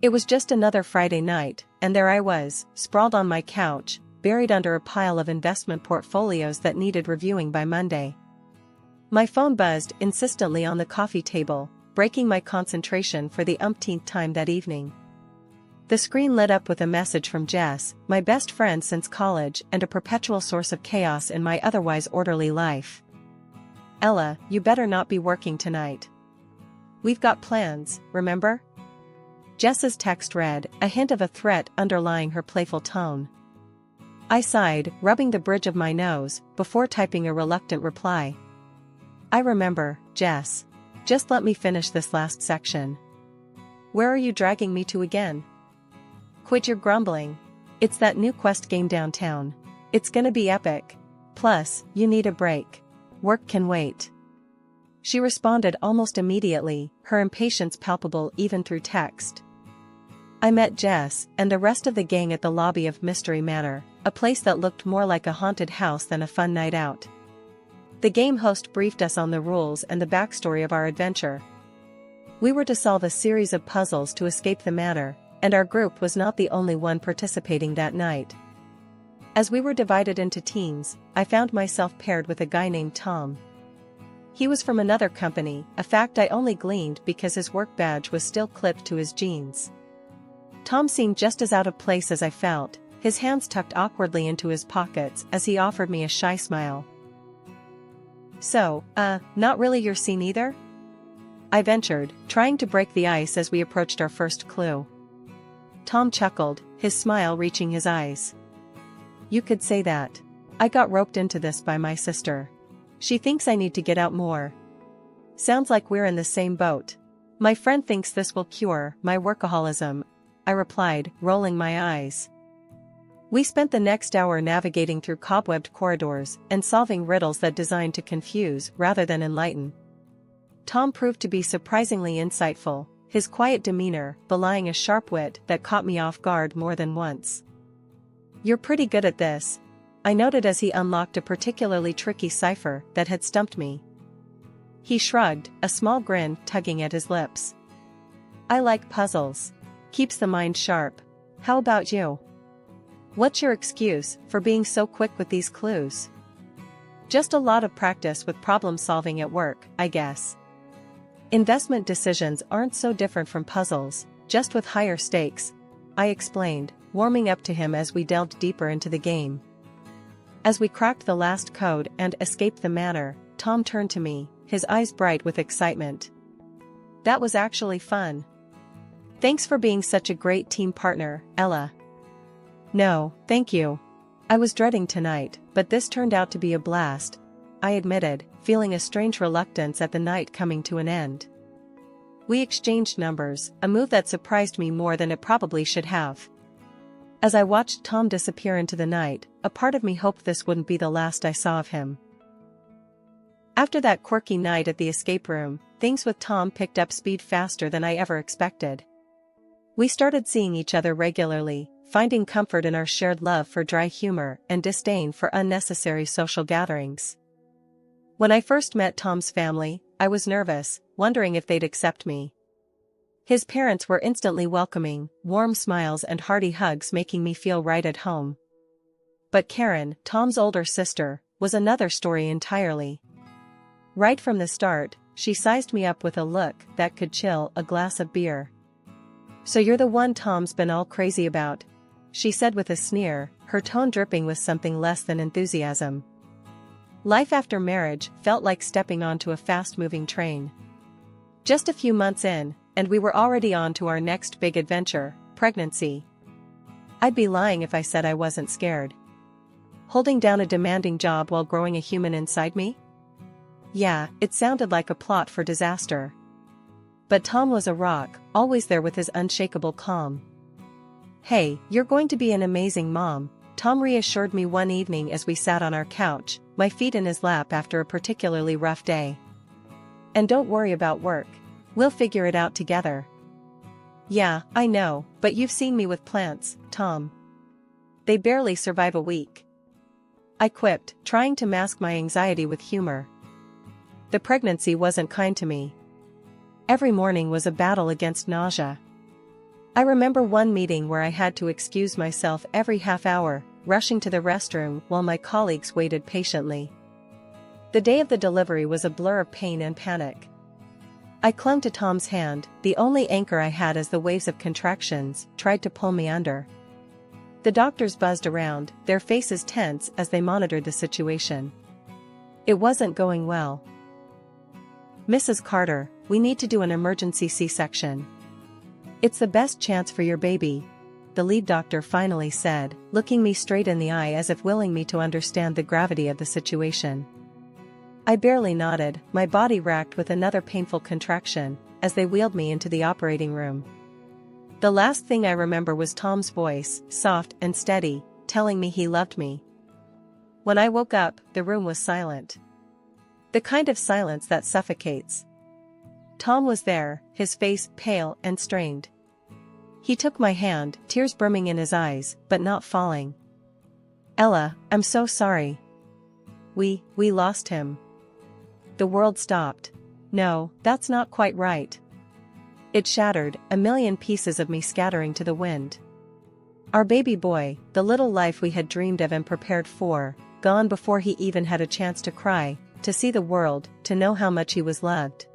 It was just another Friday night, and there I was, sprawled on my couch, buried under a pile of investment portfolios that needed reviewing by Monday. My phone buzzed insistently on the coffee table, breaking my concentration for the umpteenth time that evening. The screen lit up with a message from Jess, my best friend since college and a perpetual source of chaos in my otherwise orderly life. "Ella, you better not be working tonight. We've got plans, remember?" Jess's text read, a hint of a threat underlying her playful tone. I sighed, rubbing the bridge of my nose, before typing a reluctant reply. "I remember, Jess. Just let me finish this last section." "Where are you dragging me to again?" "Quit your grumbling. It's that new Quest game downtown. It's gonna be epic. Plus, you need a break. Work can wait." She responded almost immediately, her impatience palpable even through text. I met Jess and the rest of the gang at the lobby of Mystery Manor, a place that looked more like a haunted house than a fun night out. The game host briefed us on the rules and the backstory of our adventure. We were to solve a series of puzzles to escape the manor, and our group was not the only one participating that night. As we were divided into teams, I found myself paired with a guy named Tom. He was from another company, a fact I only gleaned because his work badge was still clipped to his jeans. Tom seemed just as out of place as I felt, his hands tucked awkwardly into his pockets as he offered me a shy smile. "So, not really your scene either?" I ventured, trying to break the ice as we approached our first clue. Tom chuckled, his smile reaching his eyes. "You could say that. I got roped into this by my sister. She thinks I need to get out more." "Sounds like we're in the same boat. My friend thinks this will cure my workaholism," I replied, rolling my eyes. We spent the next hour navigating through cobwebbed corridors and solving riddles that designed to confuse rather than enlighten. Tom proved to be surprisingly insightful, his quiet demeanor belying a sharp wit that caught me off guard more than once. "You're pretty good at this," I noted as he unlocked a particularly tricky cipher that had stumped me. He shrugged, a small grin tugging at his lips. "I like puzzles. Keeps the mind sharp. How about you? What's your excuse for being so quick with these clues?" "Just a lot of practice with problem solving at work, I guess. Investment decisions aren't so different from puzzles, just with higher stakes," I explained, warming up to him as we delved deeper into the game. As we cracked the last code and escaped the manor, Tom turned to me, his eyes bright with excitement. "That was actually fun. Thanks for being such a great team partner, Ella." "No, thank you. I was dreading tonight, but this turned out to be a blast," I admitted, feeling a strange reluctance at the night coming to an end. We exchanged numbers, a move that surprised me more than it probably should have. As I watched Tom disappear into the night, a part of me hoped this wouldn't be the last I saw of him. After that quirky night at the escape room, things with Tom picked up speed faster than I ever expected. We started seeing each other regularly, finding comfort in our shared love for dry humor and disdain for unnecessary social gatherings. When I first met Tom's family, I was nervous, wondering if they'd accept me. His parents were instantly welcoming, warm smiles and hearty hugs making me feel right at home. But Karen, Tom's older sister, was another story entirely. Right from the start, she sized me up with a look that could chill a glass of beer. "So you're the one Tom's been all crazy about," she said with a sneer, her tone dripping with something less than enthusiasm. Life after marriage felt like stepping onto a fast-moving train. Just a few months in, and we were already on to our next big adventure, pregnancy. I'd be lying if I said I wasn't scared. Holding down a demanding job while growing a human inside me? Yeah, it sounded like a plot for disaster. But Tom was a rock, always there with his unshakable calm. "Hey, you're going to be an amazing mom," Tom reassured me one evening as we sat on our couch, my feet in his lap after a particularly rough day. "And don't worry about work. We'll figure it out together." "Yeah, I know, but you've seen me with plants, Tom. They barely survive a week," I quipped, trying to mask my anxiety with humor. The pregnancy wasn't kind to me. Every morning was a battle against nausea. I remember one meeting where I had to excuse myself every half hour, rushing to the restroom while my colleagues waited patiently. The day of the delivery was a blur of pain and panic. I clung to Tom's hand, the only anchor I had as the waves of contractions tried to pull me under. The doctors buzzed around, their faces tense as they monitored the situation. It wasn't going well. "Mrs. Carter, we need to do an emergency C-section. It's the best chance for your baby," the lead doctor finally said, looking me straight in the eye as if willing me to understand the gravity of the situation. I barely nodded, my body racked with another painful contraction, as they wheeled me into the operating room. The last thing I remember was Tom's voice, soft and steady, telling me he loved me. When I woke up, the room was silent. The kind of silence that suffocates. Tom was there, his face pale and strained. He took my hand, tears brimming in his eyes, but not falling. "Ella, I'm so sorry. We lost him." The world stopped. No, that's not quite right. It shattered, a million pieces of me scattering to the wind. Our baby boy, the little life we had dreamed of and prepared for, gone before he even had a chance to cry, to see the world, to know how much he was loved.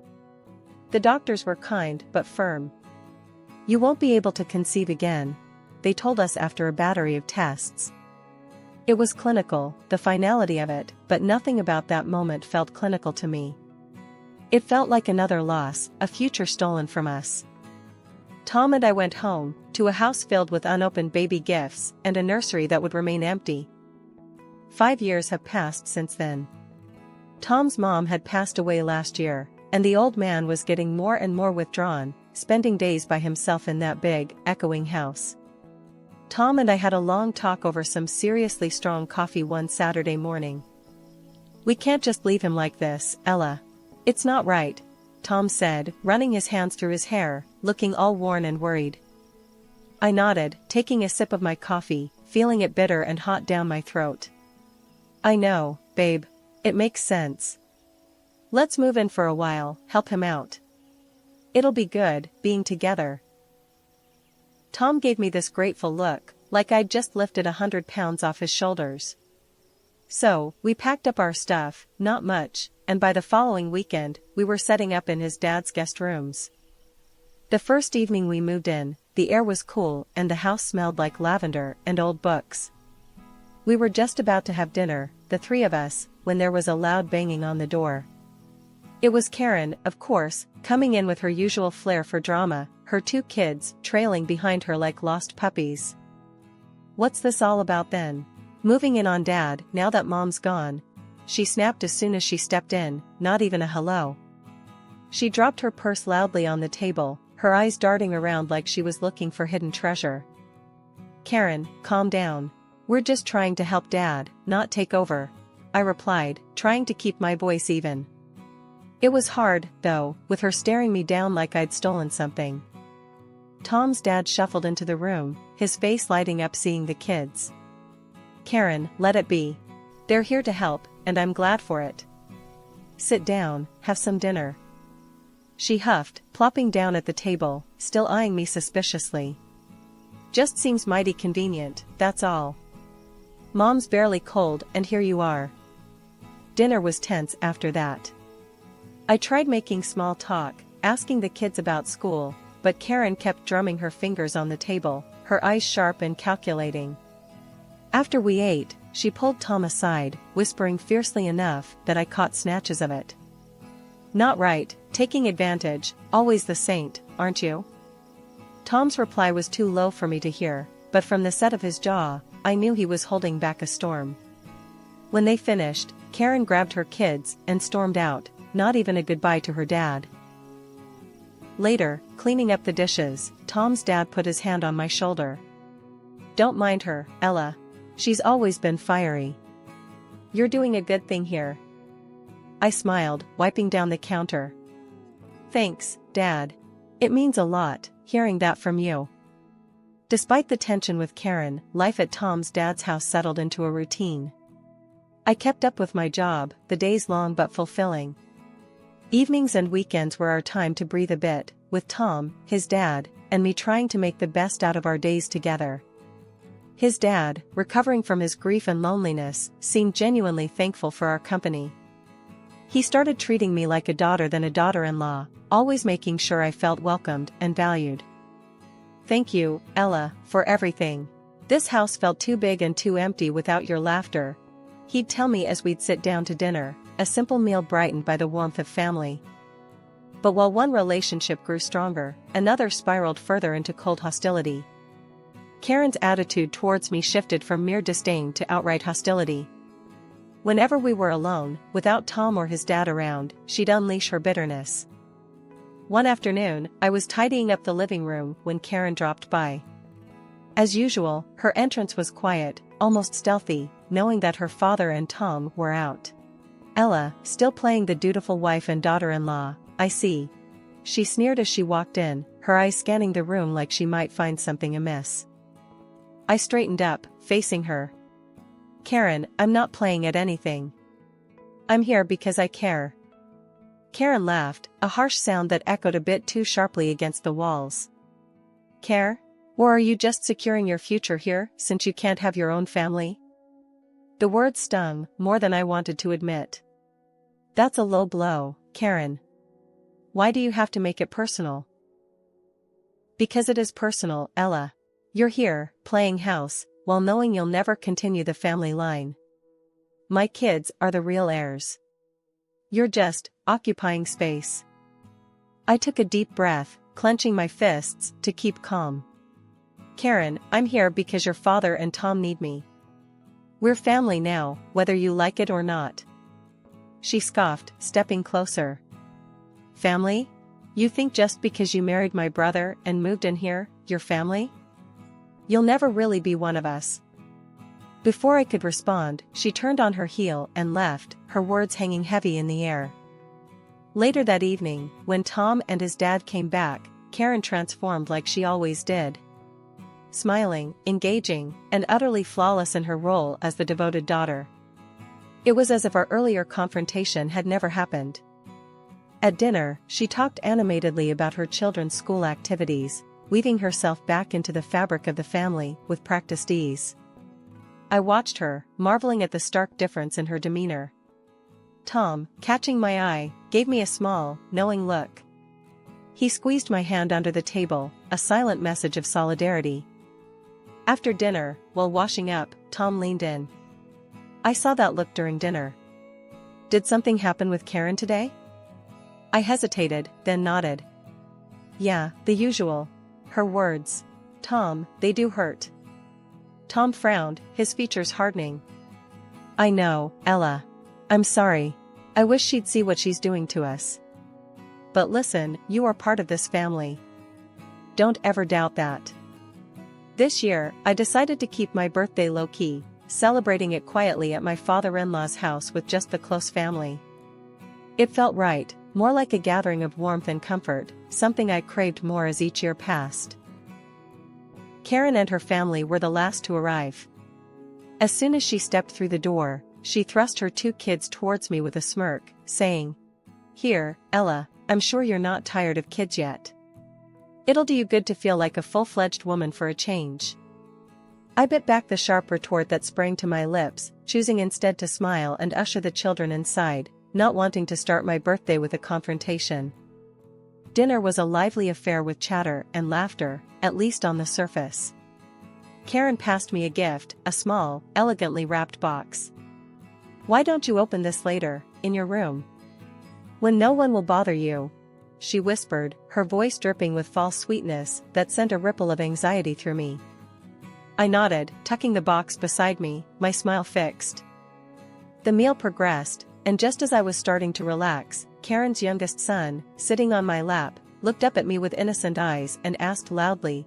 The doctors were kind but firm. "You won't be able to conceive again," they told us after a battery of tests. It was clinical, the finality of it, but nothing about that moment felt clinical to me. It felt like another loss, a future stolen from us. Tom and I went home, to a house filled with unopened baby gifts and a nursery that would remain empty. 5 years have passed since then. Tom's mom had passed away last year, and the old man was getting more and more withdrawn, spending days by himself in that big, echoing house. Tom and I had a long talk over some seriously strong coffee one Saturday morning. "We can't just leave him like this, Ella. It's not right," Tom said, running his hands through his hair, looking all worn and worried. I nodded, taking a sip of my coffee, feeling it bitter and hot down my throat. "I know, babe. It makes sense. Let's move in for a while, help him out. It'll be good, being together." Tom gave me this grateful look, like I'd just lifted 100 pounds off his shoulders. So, we packed up our stuff, not much, and by the following weekend, we were setting up in his dad's guest rooms. The first evening we moved in, the air was cool and the house smelled like lavender and old books. We were just about to have dinner, the three of us, when there was a loud banging on the door. It was Karen, of course, coming in with her usual flair for drama, her 2 kids trailing behind her like lost puppies. "What's this all about then? Moving in on Dad, now that Mom's gone?" she snapped as soon as she stepped in, not even a hello. She dropped her purse loudly on the table, her eyes darting around like she was looking for hidden treasure. "Karen, calm down. We're just trying to help Dad, not take over," I replied, trying to keep my voice even. It was hard, though, with her staring me down like I'd stolen something. Tom's dad shuffled into the room, his face lighting up seeing the kids. "Karen, let it be. They're here to help, and I'm glad for it. Sit down, have some dinner." She huffed, plopping down at the table, still eyeing me suspiciously. "Just seems mighty convenient, that's all. Mom's barely cold and here you are." Dinner was tense after that. I tried making small talk, asking the kids about school, but Karen kept drumming her fingers on the table, her eyes sharp and calculating. After we ate, she pulled Tom aside, whispering fiercely enough that I caught snatches of it. "Not right, taking advantage, always the saint, aren't you?" Tom's reply was too low for me to hear, but from the set of his jaw, I knew he was holding back a storm. When they finished, Karen grabbed her kids and stormed out, not even a goodbye to her dad. Later, cleaning up the dishes, Tom's dad put his hand on my shoulder. "Don't mind her, Ella. She's always been fiery. You're doing a good thing here." I smiled, wiping down the counter. "Thanks, Dad. It means a lot, hearing that from you." Despite the tension with Karen, life at Tom's dad's house settled into a routine. I kept up with my job, the days long but fulfilling. Evenings and weekends were our time to breathe a bit, with Tom, his dad, and me trying to make the best out of our days together. His dad, recovering from his grief and loneliness, seemed genuinely thankful for our company. He started treating me like a daughter than a daughter-in-law, always making sure I felt welcomed and valued. "Thank you, Ella, for everything. This house felt too big and too empty without your laughter," he'd tell me as we'd sit down to dinner, a simple meal brightened by the warmth of family. But while one relationship grew stronger, another spiraled further into cold hostility. Karen's attitude towards me shifted from mere disdain to outright hostility. Whenever we were alone, without Tom or his dad around, she'd unleash her bitterness. One afternoon, I was tidying up the living room when Karen dropped by. As usual, her entrance was quiet, almost stealthy, knowing that her father and Tom were out. "Ella, still playing the dutiful wife and daughter-in-law, I see," she sneered as she walked in, her eyes scanning the room like she might find something amiss. I straightened up, facing her. "Karen, I'm not playing at anything. I'm here because I care." Karen laughed, a harsh sound that echoed a bit too sharply against the walls. "Care? Or are you just securing your future here, since you can't have your own family?" The words stung, more than I wanted to admit. "That's a low blow, Karen. Why do you have to make it personal?" "Because it is personal, Ella. You're here, playing house, while knowing you'll never continue the family line. My kids are the real heirs. You're just occupying space." I took a deep breath, clenching my fists to keep calm. "Karen, I'm here because your father and Tom need me. We're family now, whether you like it or not." She scoffed, stepping closer. "Family? You think just because you married my brother and moved in here, you're family? You'll never really be one of us." Before I could respond, she turned on her heel and left, her words hanging heavy in the air. Later that evening, when Tom and his dad came back, Karen transformed like she always did. Smiling, engaging, and utterly flawless in her role as the devoted daughter. It was as if our earlier confrontation had never happened. At dinner, she talked animatedly about her children's school activities, weaving herself back into the fabric of the family with practiced ease. I watched her, marveling at the stark difference in her demeanor. Tom, catching my eye, gave me a small, knowing look. He squeezed my hand under the table, a silent message of solidarity. After dinner, while washing up, Tom leaned in. "I saw that look during dinner. Did something happen with Karen today?" I hesitated, then nodded. "Yeah, the usual. Her words. Tom, they do hurt." Tom frowned, his features hardening. "I know, Ella. I'm sorry. I wish she'd see what she's doing to us. But listen, you are part of this family. Don't ever doubt that." This year, I decided to keep my birthday low-key, celebrating it quietly at my father-in-law's house with just the close family. It felt right, more like a gathering of warmth and comfort, something I craved more as each year passed. Karen and her family were the last to arrive. As soon as she stepped through the door, she thrust her two kids towards me with a smirk, saying, "Here, Ella, I'm sure you're not tired of kids yet. It'll do you good to feel like a full-fledged woman for a change." I bit back the sharp retort that sprang to my lips, choosing instead to smile and usher the children inside, not wanting to start my birthday with a confrontation. Dinner was a lively affair with chatter and laughter, at least on the surface. Karen passed me a gift, a small, elegantly wrapped box. "Why don't you open this later, in your room? When no one will bother you," she whispered, her voice dripping with false sweetness that sent a ripple of anxiety through me. I nodded, tucking the box beside me, my smile fixed. The meal progressed, and just as I was starting to relax, Karen's youngest son, sitting on my lap, looked up at me with innocent eyes and asked loudly,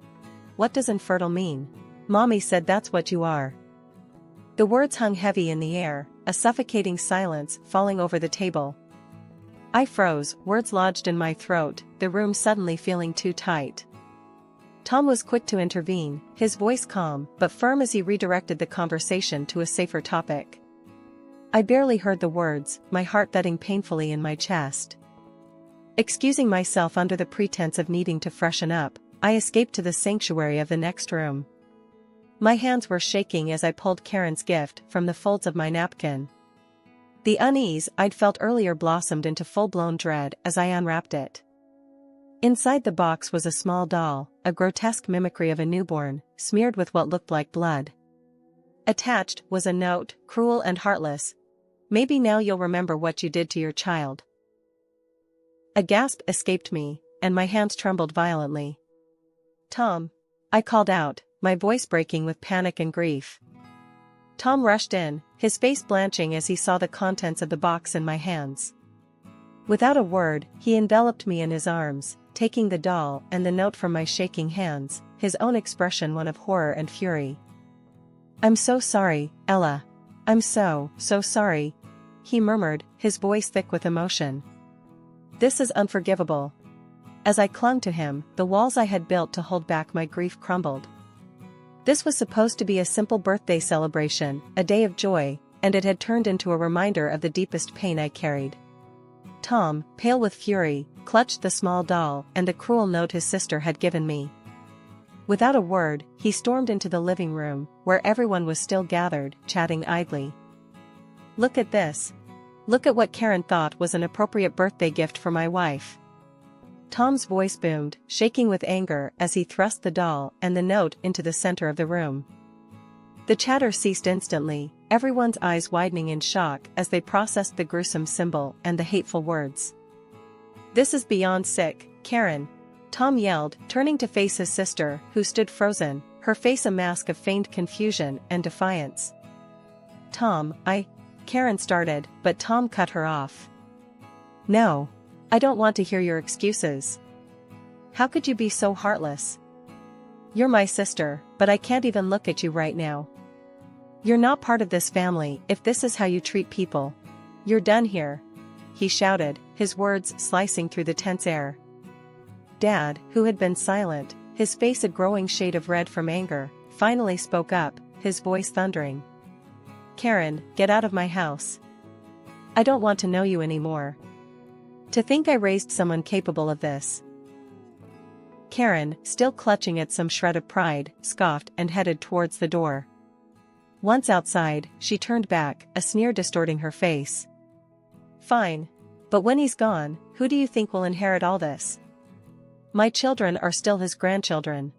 "What does infertile mean?" "Mommy said that's what you are." The words hung heavy in the air, a suffocating silence falling over the table. I froze, words lodged in my throat, the room suddenly feeling too tight. Tom was quick to intervene, his voice calm but firm as he redirected the conversation to a safer topic. I barely heard the words, my heart thudding painfully in my chest. Excusing myself under the pretense of needing to freshen up, I escaped to the sanctuary of the next room. My hands were shaking as I pulled Karen's gift from the folds of my napkin. The unease I'd felt earlier blossomed into full-blown dread as I unwrapped it. Inside the box was a small doll, a grotesque mimicry of a newborn, smeared with what looked like blood. Attached was a note, cruel and heartless. Maybe now you'll remember what you did to your child. A gasp escaped me, and my hands trembled violently. Tom! I called out, my voice breaking with panic and grief. Tom rushed in, his face blanching as he saw the contents of the box in my hands. Without a word, he enveloped me in his arms, taking the doll and the note from my shaking hands, his own expression one of horror and fury. "I'm so sorry, Ella. I'm so sorry," he murmured, his voice thick with emotion. "This is unforgivable." As I clung to him, the walls I had built to hold back my grief crumbled. This was supposed to be a simple birthday celebration, a day of joy, and it had turned into a reminder of the deepest pain I carried. Tom, pale with fury, clutched the small doll and the cruel note his sister had given me. Without a word, he stormed into the living room, where everyone was still gathered, chatting idly. "Look at this. Look at what Karen thought was an appropriate birthday gift for my wife." Tom's voice boomed, shaking with anger as he thrust the doll and the note into the center of the room. The chatter ceased instantly, everyone's eyes widening in shock as they processed the gruesome symbol and the hateful words. "This is beyond sick, Karen," Tom yelled, turning to face his sister, who stood frozen, her face a mask of feigned confusion and defiance. "Tom, Karen started, but Tom cut her off. "No. I don't want to hear your excuses. How could you be so heartless? You're my sister, but I can't even look at you right now. You're not part of this family if this is how you treat people. You're done here," he shouted, his words slicing through the tense air. Dad, who had been silent, his face a growing shade of red from anger, finally spoke up, his voice thundering. "Karen, get out of my house. I don't want to know you anymore. To think I raised someone capable of this." Karen, still clutching at some shred of pride, scoffed and headed towards the door. Once outside, she turned back, a sneer distorting her face. "Fine. But when he's gone, who do you think will inherit all this? My children are still his grandchildren."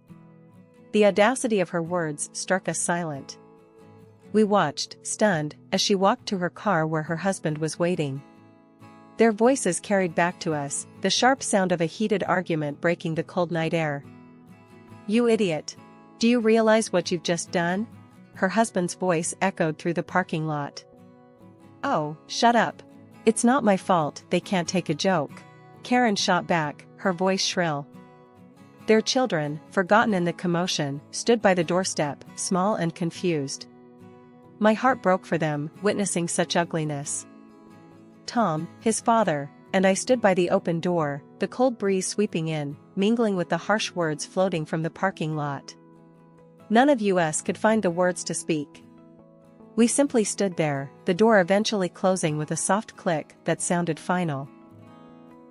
The audacity of her words struck us silent. We watched, stunned, as she walked to her car where her husband was waiting. Their voices carried back to us, the sharp sound of a heated argument breaking the cold night air. "You idiot! Do you realize what you've just done?" her husband's voice echoed through the parking lot. "Oh, shut up. It's not my fault they can't take a joke," Karen shot back, her voice shrill. Their children, forgotten in the commotion, stood by the doorstep, small and confused. My heart broke for them, witnessing such ugliness. Tom, his father, and I stood by the open door, the cold breeze sweeping in, mingling with the harsh words floating from the parking lot. None of us could find the words to speak. We simply stood there, the door eventually closing with a soft click that sounded final.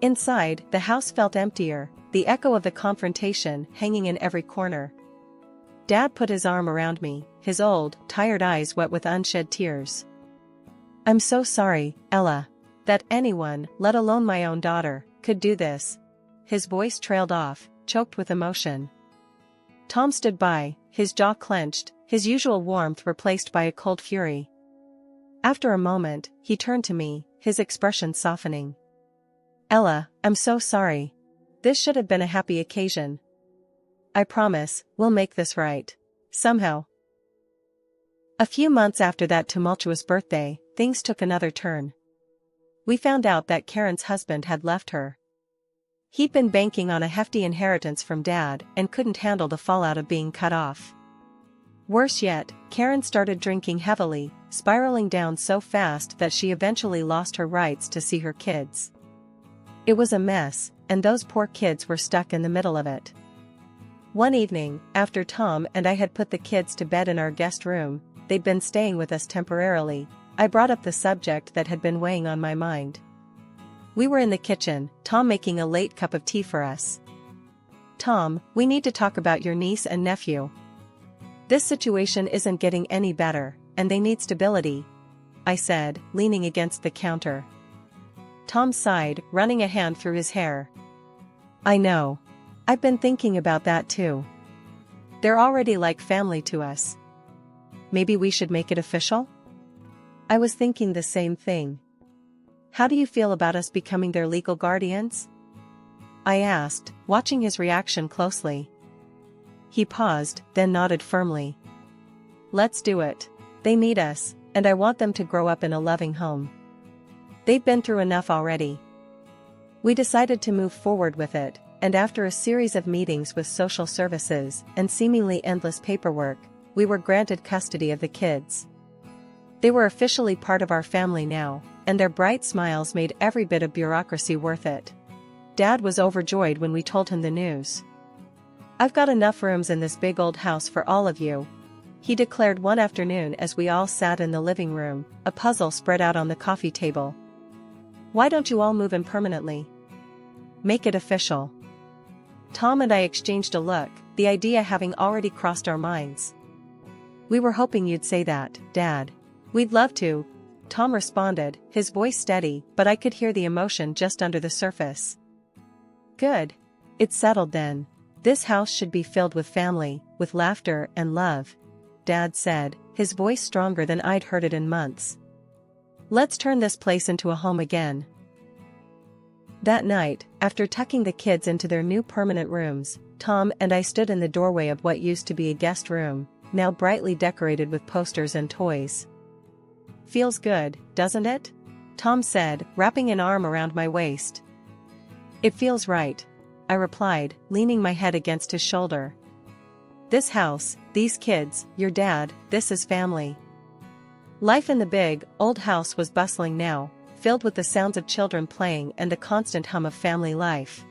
Inside, the house felt emptier, the echo of the confrontation hanging in every corner. Dad put his arm around me, his old, tired eyes wet with unshed tears. "I'm so sorry, Ella. That anyone, let alone my own daughter, could do this." His voice trailed off, choked with emotion. Tom stood by, his jaw clenched, his usual warmth replaced by a cold fury. After a moment, he turned to me, his expression softening. "Ella, I'm so sorry. This should have been a happy occasion. I promise, we'll make this right. Somehow." A few months after that tumultuous birthday, things took another turn. We found out that Karen's husband had left her. He'd been banking on a hefty inheritance from Dad and couldn't handle the fallout of being cut off. Worse yet, Karen started drinking heavily, spiraling down so fast that she eventually lost her rights to see her kids. It was a mess, and those poor kids were stuck in the middle of it. One evening, after Tom and I had put the kids to bed in our guest room, they'd been staying with us temporarily, I brought up the subject that had been weighing on my mind. We were in the kitchen, Tom making a late cup of tea for us. Tom, we need to talk about your niece and nephew. This situation isn't getting any better, and they need stability," I said, leaning against the counter. Tom sighed, running a hand through his hair. "I know. I've been thinking about that too. They're already like family to us. Maybe we should make it official?" I was thinking the same thing. "How do you feel about us becoming their legal guardians?" I asked, watching his reaction closely. He paused, then nodded firmly. "Let's do it. They need us, and I want them to grow up in a loving home. They've been through enough already." We decided to move forward with it, and after a series of meetings with social services and seemingly endless paperwork, we were granted custody of the kids. They were officially part of our family now, and their bright smiles made every bit of bureaucracy worth it. Dad was overjoyed when we told him the news. "I've got enough rooms in this big old house for all of you," he declared one afternoon as we all sat in the living room, a puzzle spread out on the coffee table. "Why don't you all move in permanently? Make it official." Tom and I exchanged a look, the idea having already crossed our minds. "We were hoping you'd say that, Dad. We'd love to," Tom responded, his voice steady, but I could hear the emotion just under the surface. "Good. It's settled then. This house should be filled with family, with laughter and love," Dad said, his voice stronger than I'd heard it in months. "Let's turn this place into a home again." That night, after tucking the kids into their new permanent rooms, Tom and I stood in the doorway of what used to be a guest room, now brightly decorated with posters and toys. "Feels good, doesn't it?" Tom said, wrapping an arm around my waist. "It feels right," I replied, leaning my head against his shoulder. "This house, these kids, your dad, this is family." Life in the big, old house was bustling now, filled with the sounds of children playing and the constant hum of family life.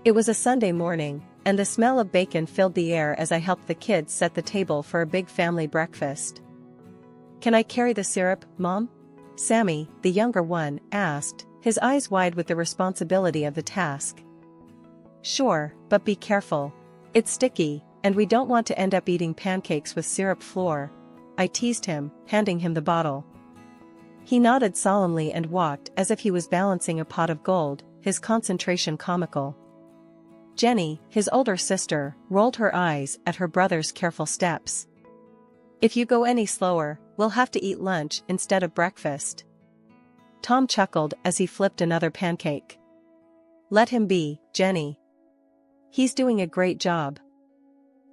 It was a Sunday morning, and the smell of bacon filled the air as I helped the kids set the table for a big family breakfast. "Can I carry the syrup, Mom?" Sammy, the younger one, asked, his eyes wide with the responsibility of the task. "Sure, but be careful. It's sticky, and we don't want to end up eating pancakes with syrup flour," I teased him, handing him the bottle. He nodded solemnly and walked as if he was balancing a pot of gold, his concentration comical. Jenny, his older sister, rolled her eyes at her brother's careful steps. "If you go any slower, we'll have to eat lunch instead of breakfast." Tom chuckled as he flipped another pancake. "Let him be, Jenny. He's doing a great job."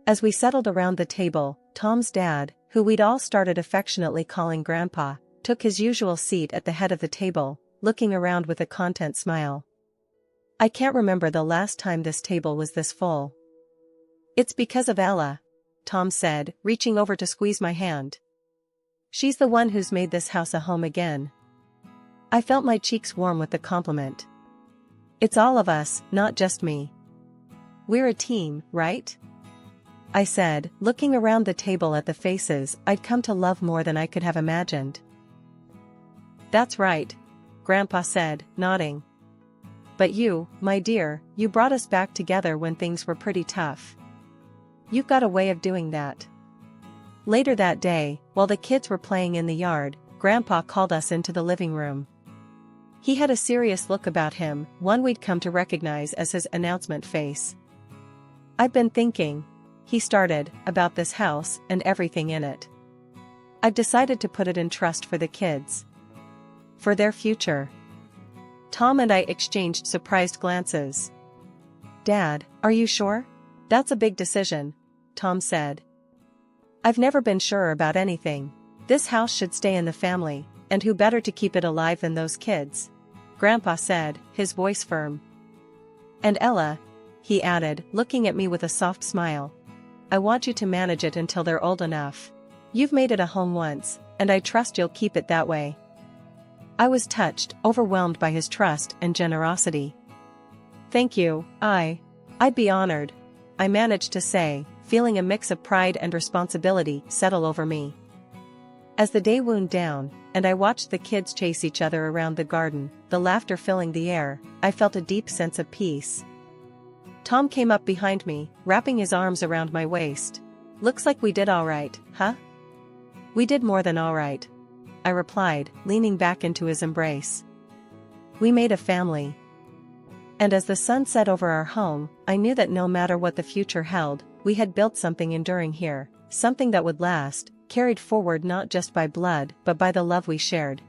As we settled around the table, Tom's dad, who we'd all started affectionately calling Grandpa, took his usual seat at the head of the table, looking around with a content smile. "I can't remember the last time this table was this full." "It's because of Ella," Tom said, reaching over to squeeze my hand. "She's the one who's made this house a home again." I felt my cheeks warm with the compliment. "It's all of us, not just me. We're a team, right?" I said, looking around the table at the faces I'd come to love more than I could have imagined. "That's right," Grandpa said, nodding. "But you, my dear, you brought us back together when things were pretty tough. You've got a way of doing that." Later that day, while the kids were playing in the yard, Grandpa called us into the living room. He had a serious look about him, one we'd come to recognize as his announcement face. "I've been thinking," he started, "about this house and everything in it. I've decided to put it in trust for the kids. For their future." Tom and I exchanged surprised glances. "Dad, are you sure? That's a big decision," Tom said. "I've never been sure about anything. This house should stay in the family, and who better to keep it alive than those kids?" Grandpa said, his voice firm. "And Ella," he added, looking at me with a soft smile. "I want you to manage it until they're old enough. You've made it a home once, and I trust you'll keep it that way." I was touched, overwhelmed by his trust and generosity. "Thank you, I'd be honored," I managed to say, feeling a mix of pride and responsibility settle over me. As the day wound down, and I watched the kids chase each other around the garden, the laughter filling the air, I felt a deep sense of peace. Tom came up behind me, wrapping his arms around my waist. "Looks like we did all right, huh?" "We did more than all right," I replied, leaning back into his embrace. "We made a family." And as the sun set over our home, I knew that no matter what the future held, we had built something enduring here, something that would last, carried forward not just by blood but by the love we shared.